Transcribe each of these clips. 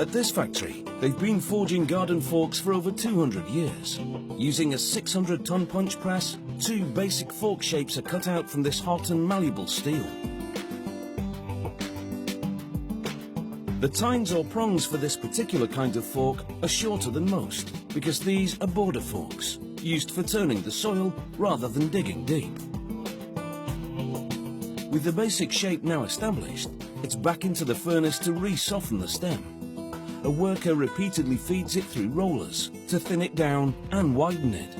At this factory, they've been forging garden forks for over 200 years. Using a 600-ton punch press, 2 basic fork shapes are cut out from this hot and malleable steel. The tines or prongs for this particular kind of fork are shorter than most, because these are border forks, used for turning the soil rather than digging deep. With the basic shape now established, it's back into the furnace to re-soften the stem. A worker repeatedly feeds it through rollers to thin it down and widen it.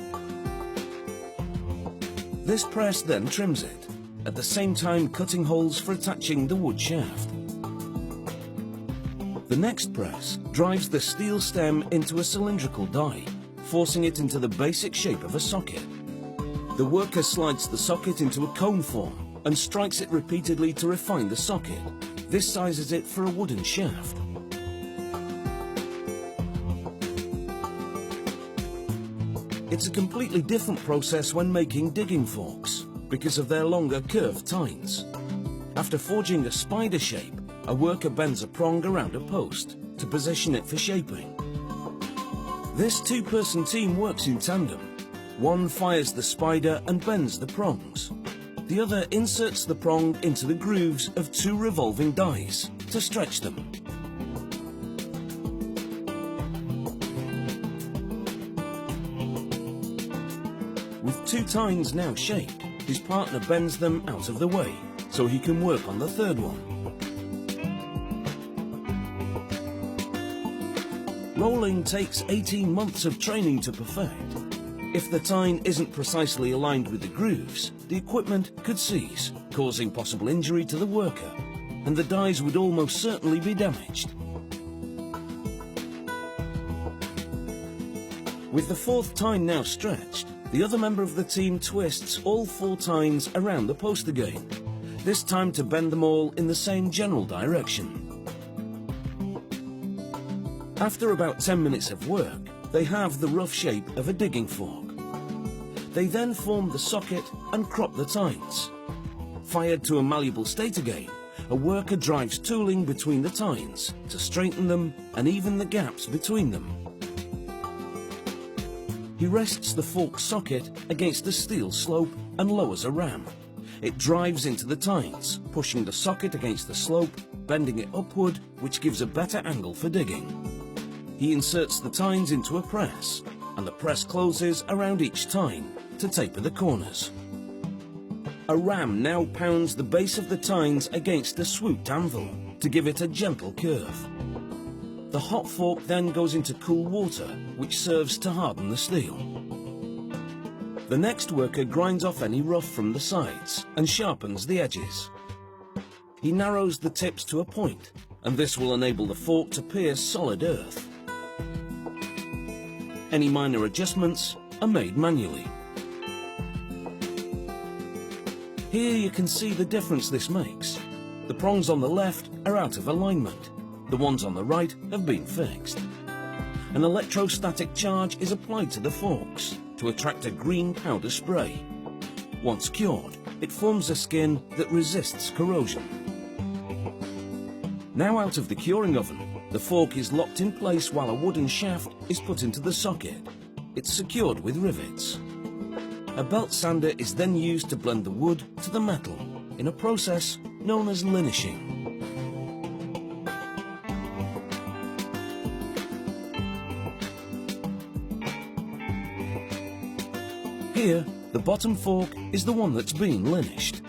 This press then trims it, at the same time cutting holes for attaching the wood shaft. The next press drives the steel stem into a cylindrical die, forcing it into the basic shape of a socket. The worker slides the socket into a cone form and strikes it repeatedly to refine the socket. This sizes it for a wooden shaft. It's a completely different process when making digging forks, because of their longer curved tines. After forging a spider shape, a worker bends a prong around a post to position it for shaping. This 2-person team works in tandem. One fires the spider and bends the prongs. The other inserts the prong into the grooves of 2 revolving dies to stretch them. With 2 tines now shaped, his partner bends them out of the way so he can work on the 3rd one. Rolling takes 18 months of training to perfect. If the tine isn't precisely aligned with the grooves, the equipment could seize, causing possible injury to the worker, and the dies would almost certainly be damaged. With the 4th tine now stretched, the other member of the team twists all 4 tines around the post again, this time to bend them all in the same general direction. After about 10 minutes of work, they have the rough shape of a digging fork. They then form the socket and crop the tines. Fired to a malleable state again, a worker drives tooling between the tines to straighten them and even the gaps between them. He rests the fork socket against the steel slope and lowers a ram. It drives into the tines, pushing the socket against the slope, bending it upward, which gives a better angle for digging. He inserts the tines into a press, and the press closes around each tine to taper the corners. A ram now pounds the base of the tines against a swooped anvil to give it a gentle curve. The hot fork then goes into cool water, which serves to harden the steel. The next worker grinds off any rough from the sides and sharpens the edges. He narrows the tips to a point, and this will enable the fork to pierce solid earth. Any minor adjustments are made manually. Here you can see the difference this makes. The prongs on the left are out of alignment. The ones on the right have been fixed. An electrostatic charge is applied to the forks to attract a green powder spray. Once cured, it forms a skin that resists corrosion. Now out of the curing oven, the fork is locked in place while a wooden shaft is put into the socket. It's secured with rivets. A belt sander is then used to blend the wood to the metal in a process known as linishing. Here, the bottom fork is the one that's been linished.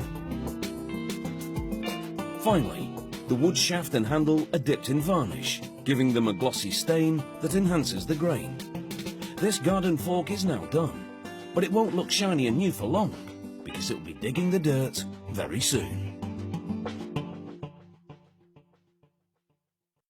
Finally, the wood shaft and handle are dipped in varnish, giving them a glossy stain that enhances the grain. This garden fork is now done, but it won't look shiny and new for long, because it'll be digging the dirt very soon.